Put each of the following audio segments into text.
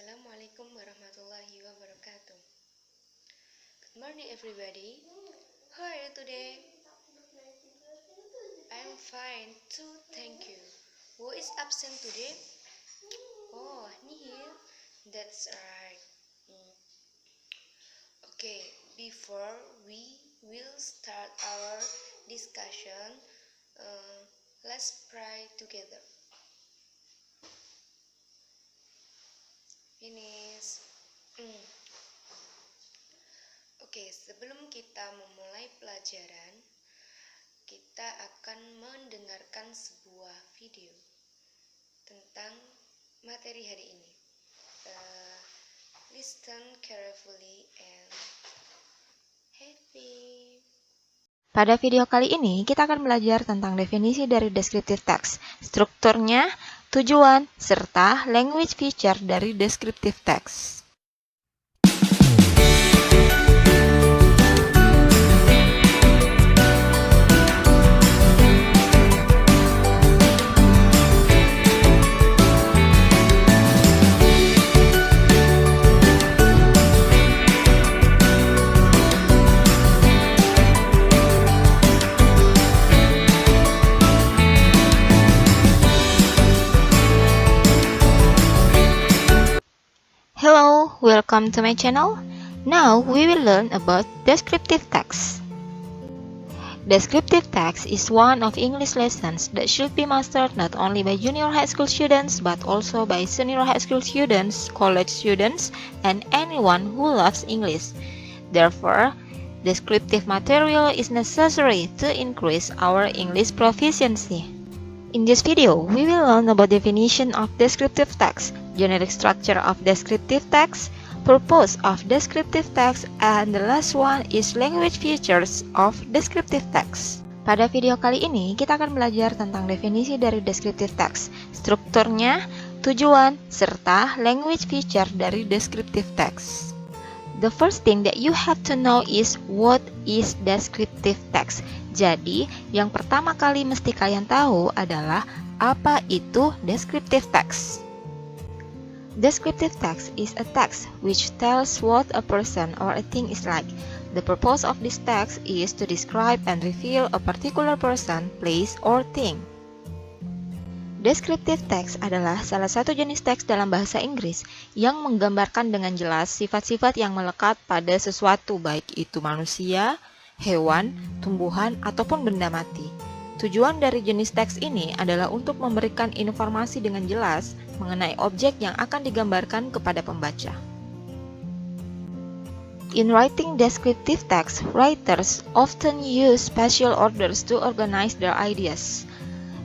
Assalamualaikum warahmatullahi wabarakatuh. Good morning everybody. How are you today? I'm fine too, thank you. Who is absent today? Oh, Nihil. That's right. Okay, before we will start our discussion, let's pray together. Finish. Oke, sebelum kita memulai pelajaran, kita akan mendengarkan sebuah video tentang materi hari ini. Listen carefully and happy. Pada video kali ini, kita akan belajar tentang definisi dari descriptive text, strukturnya, tujuan, serta language feature dari descriptive text. Hello, welcome to my channel. Now we will learn about descriptive text. Descriptive text is one of English lessons that should be mastered not only by junior high school students but also by senior high school students, college students, and anyone who loves English. Therefore, descriptive material is necessary to increase our English proficiency. In this video, we will learn about definition of descriptive text, generic structure of descriptive text, purpose of descriptive text, and the last one is language features of descriptive text. Pada video kali ini, kita akan belajar tentang definisi dari descriptive text, strukturnya, tujuan, serta language feature dari descriptive text. The first thing that you have to know is what is descriptive text. Jadi, yang pertama kali mesti kalian tahu adalah apa itu descriptive text. Descriptive text is a text which tells what a person or a thing is like. The purpose of this text is to describe and reveal a particular person, place, or thing. Descriptive text adalah salah satu jenis teks dalam bahasa Inggris yang menggambarkan dengan jelas sifat-sifat yang melekat pada sesuatu, baik itu manusia, hewan, tumbuhan, ataupun benda mati. Tujuan dari jenis teks ini adalah untuk memberikan informasi dengan jelas mengenai objek yang akan digambarkan kepada pembaca. In writing descriptive text, writers often use spatial orders to organize their ideas.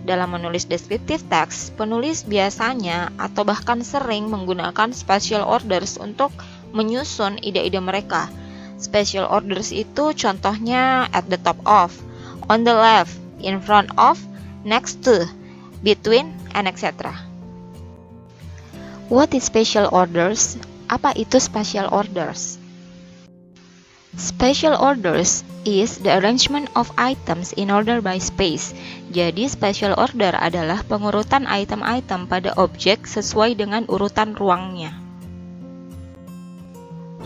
Dalam menulis descriptive text, penulis biasanya atau bahkan sering menggunakan spatial orders untuk menyusun ide-ide mereka. Spatial orders itu contohnya at the top of, on the left, in front of, next to, between, and etc. What is spatial orders? Apa itu spatial orders? Spatial orders is the arrangement of items in order by space. Jadi spatial order adalah pengurutan item-item pada objek sesuai dengan urutan ruangnya.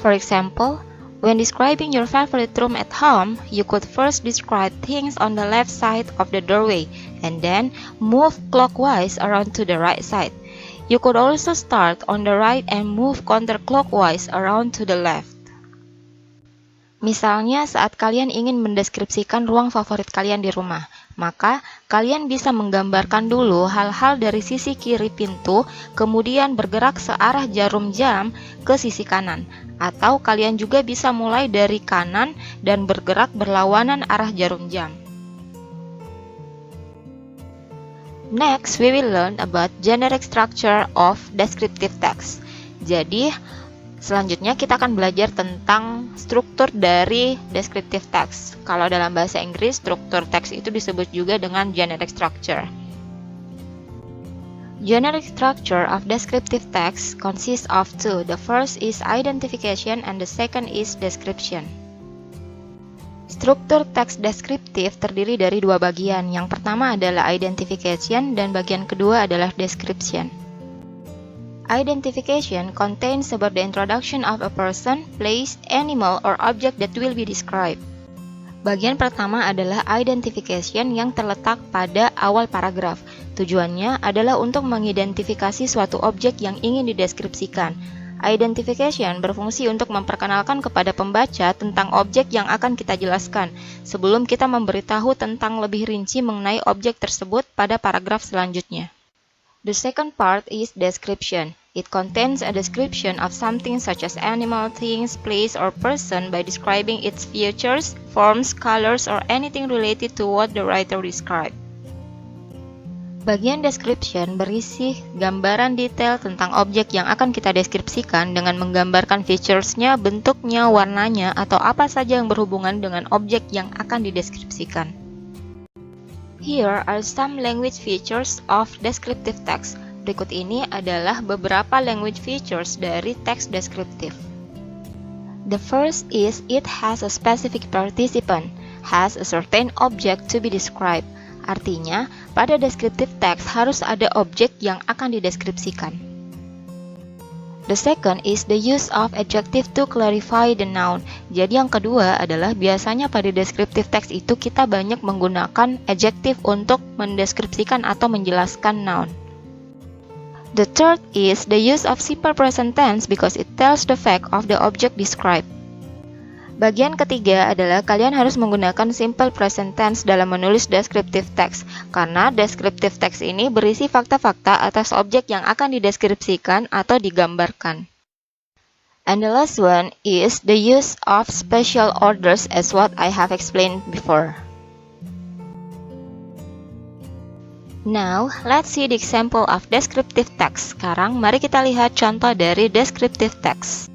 For example, when describing your favorite room at home, you could first describe things on the left side of the doorway and then move clockwise around to the right side. You could also start on the right and move counterclockwise around to the left. Misalnya saat kalian ingin mendeskripsikan ruang favorit kalian di rumah, maka kalian bisa menggambarkan dulu hal-hal dari sisi kiri pintu, kemudian bergerak searah jarum jam ke sisi kanan. Atau kalian juga bisa mulai dari kanan dan bergerak berlawanan arah jarum jam. Next, we will learn about generic structure of descriptive text. Jadi, selanjutnya kita akan belajar tentang struktur dari descriptive text. Kalau dalam bahasa Inggris, struktur teks itu disebut juga dengan generic structure. Generic structure of descriptive text consists of two. The first is identification and the second is description. Struktur teks deskriptif terdiri dari dua bagian. Yang pertama adalah identification dan bagian kedua adalah description. Identification contains about the introduction of a person, place, animal, or object that will be described. Bagian pertama adalah identification yang terletak pada awal paragraf. Tujuannya adalah untuk mengidentifikasi suatu objek yang ingin dideskripsikan. Identification berfungsi untuk memperkenalkan kepada pembaca tentang objek yang akan kita jelaskan, sebelum kita memberitahu tentang lebih rinci mengenai objek tersebut pada paragraf selanjutnya. The second part is description. It contains a description of something such as animal, things, place, or person by describing its features, forms, colors, or anything related to what the writer described. Bagian description berisi gambaran detail tentang objek yang akan kita deskripsikan dengan menggambarkan features-nya, bentuknya, warnanya, atau apa saja yang berhubungan dengan objek yang akan dideskripsikan. Here are some language features of descriptive text. Berikut ini adalah beberapa language features dari teks deskriptif. The first is it has a specific participant, has a certain object to be described. Artinya, pada descriptive text harus ada objek yang akan dideskripsikan. The second is the use of adjective to clarify the noun. Jadi yang kedua adalah biasanya pada descriptive text itu kita banyak menggunakan adjective untuk mendeskripsikan atau menjelaskan noun. The third is the use of simple present tense because it tells the fact of the object described. Bagian ketiga adalah kalian harus menggunakan simple present tense dalam menulis descriptive text, karena descriptive text ini berisi fakta-fakta atas objek yang akan dideskripsikan atau digambarkan. And the last one is the use of special orders as what I have explained before. Now, let's see the example of descriptive text. Sekarang, mari kita lihat contoh dari descriptive text.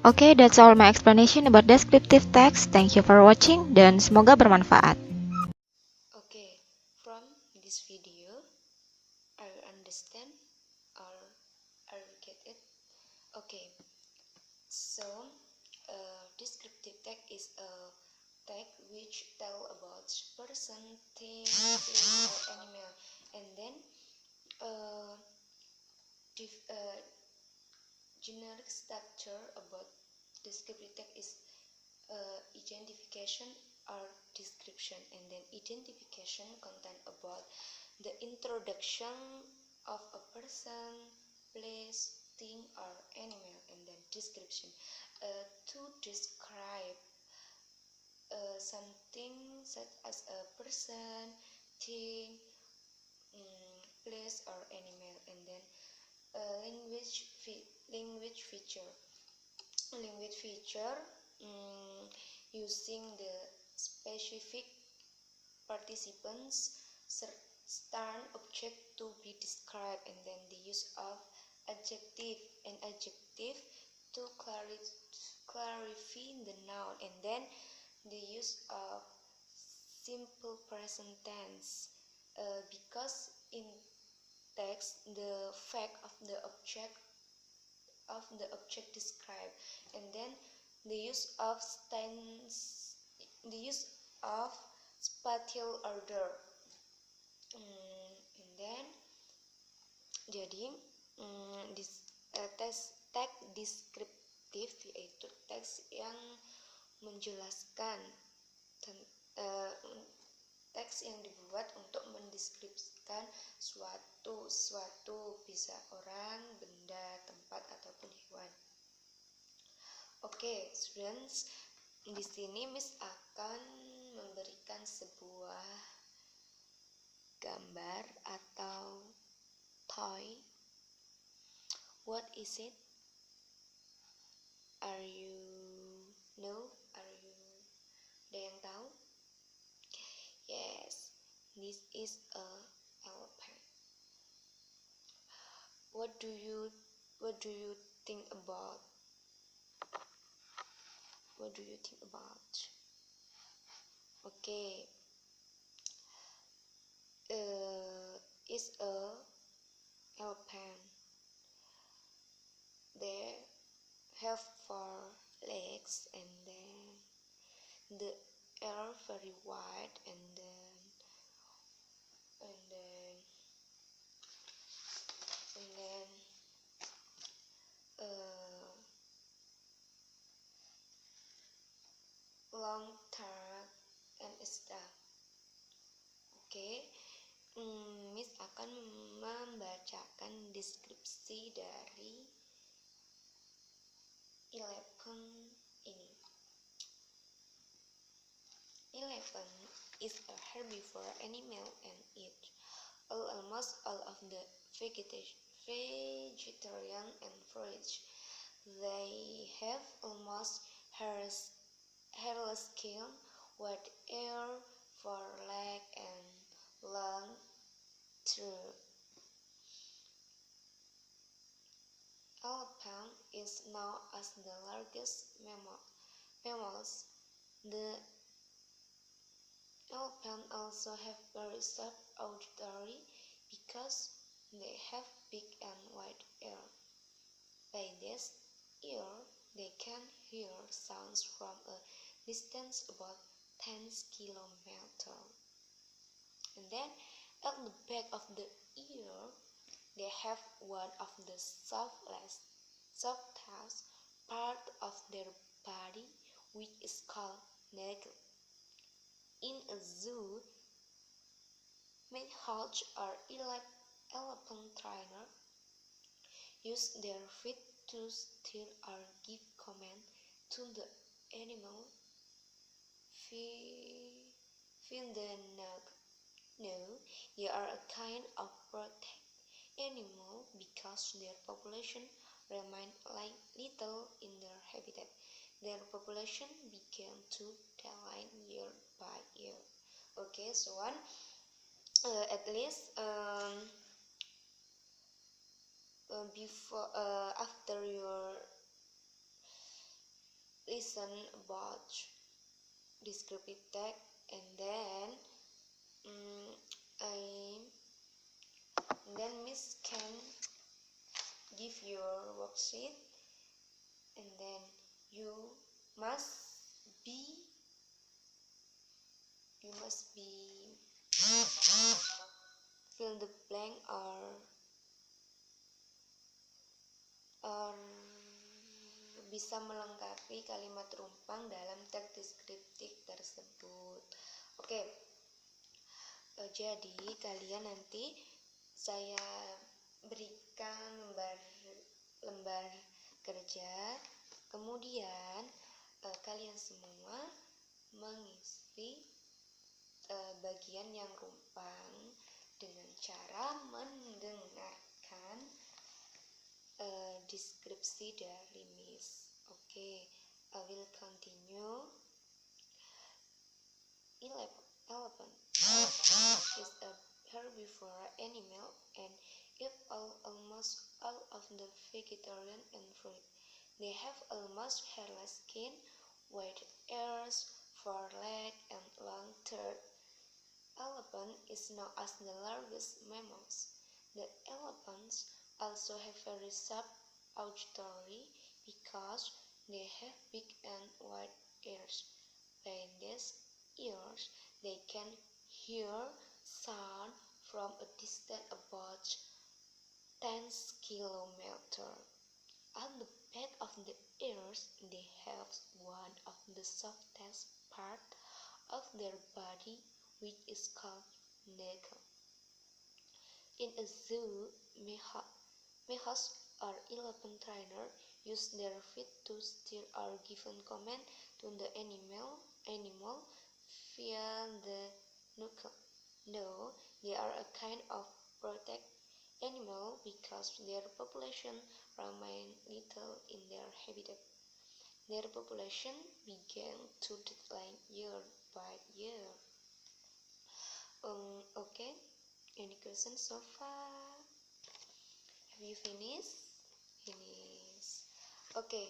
Okay, that's all my explanation about descriptive text. Thank you for watching dan semoga bermanfaat. Okay, from this video, I understand or I get it. Okay, so descriptive text is a text which tell about person, thing, place, or animal, and then generic structure about descriptive text is identification or description, and then identification content about the introduction of a person, place, thing, or animal, and then description to describe something such as a person, thing, place, or animal, and then language feature using the specific participants, certain object to be described, and then the use of adjective to clarify the noun, and then the use of simple present tense because in text the fact of the object described, and then the use of spatial order, and then jadi teks deskriptif yaitu teks yang menjelaskan teks yang dibuat untuk mendeskripsikan suatu bisa orang, benda, tempat ataupun hewan. Oke, students, di sini Miss akan memberikan sebuah gambar atau toy What is it? Are you know? Are you ada yang tahu? Yes, this is a elephant. What do you think about? What do you think about? Okay. Is a elephant. They have 4 legs, and then the are very wide, and then uh, long trunk and stuff. Oke, Miss akan membacakan deskripsi dari elephant ini. Elephant is a herbivore animal and eats almost all of the vegetarian and fruits. They have almost hairless skin, white hair, 4 legs, and long trunk. Elephant is known as the largest mammals. The elephant also have very sharp auditory because they have big and wide ear. By this ear, they can hear sounds from a distance about 10 kilometers. And then at the back of the ear, they have one of the softest part of their body, which is called navel. In a zoo, mahout or elephant trainer use their feet to steer or give command to the animal. Fin the no, they are a kind of protect animal because their population remain little in their habitat. Their population began to decline year by year. Okay, so at least before after your listen about descriptive text, and then Miss can give your worksheet, and then you must be fill the blank or bisa melengkapi kalimat rumpang dalam teks deskriptif tersebut. Oke. Jadi kalian nanti saya berikan lembar kerja, kemudian kalian semua mengisi bagian yang rumpang dengan cara mendengarkan deskripsi dari Miss. Okay, I will continue. Elephant is a herbivore animal and eat almost all of the vegetarian and fruit. They have almost hairless skin, white ears, 4 legs, and long trunk. Elephant is known as the largest mammals. The elephants also have very sharp auditory because they have big and wide ears. By these ears, they can hear sound from a distance about 10 kilometers. At the back of the ears, they have one of the softest part of their body, which is called navel. In a zoo, mahout or elephant trainer use their feet to steer or give command to the animal via the knuckle. No, they are a kind of protect animal because their population remain little in their habitat. Their population began to decline year by year. Okay, any questions so far? Have you finished? Finish. Okay.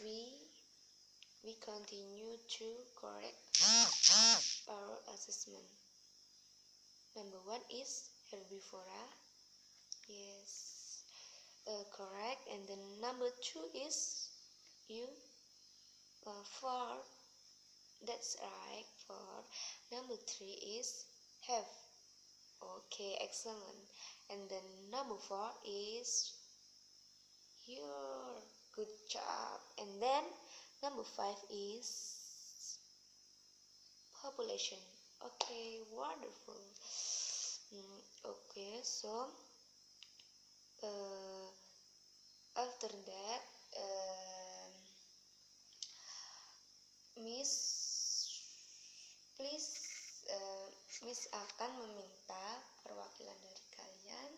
We continue to correct our assessment. Number 1 is herbivora. Yes, correct. And then number 2 is you for. That's right. For number 3 is have. Okay, excellent. And then number 4 is your. Good job. And then number 5 is population. Okay, wonderful. Okay, so after that, Miss please Miss akan meminta perwakilan dari kalian.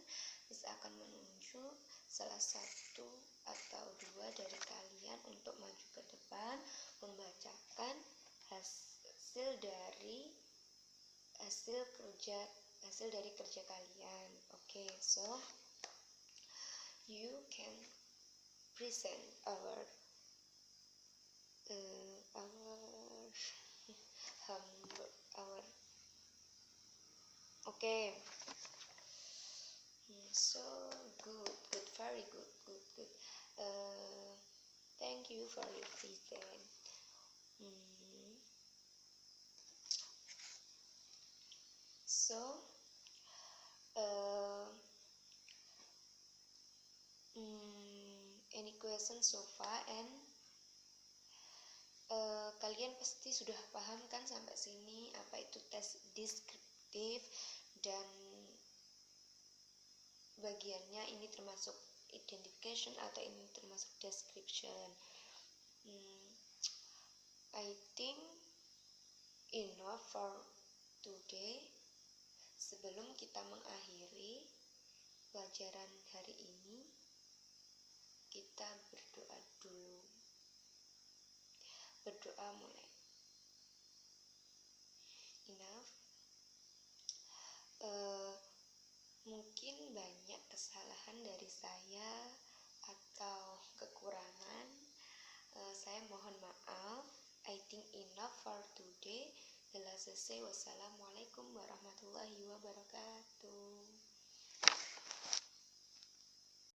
Miss akan menunjuk salah satu atau dua dari kalian untuk maju ke depan membacakan hasil dari kerja kalian. Okay, so you can present our okay. So good, very good. Thank you for your present. So any question so far? And kalian pasti sudah paham kan sampai sini apa itu tes deskriptif dan bagiannya ini termasuk identification atau ini termasuk description. I think enough for today. Sebelum kita mengakhiri pelajaran hari ini, kita berdoa dulu. Berdoa mulai. Enough. Mungkin banyak kesalahan dari saya atau kekurangan. Saya mohon maaf. I think enough for today. Wassalamualaikum warahmatullahi wabarakatuh.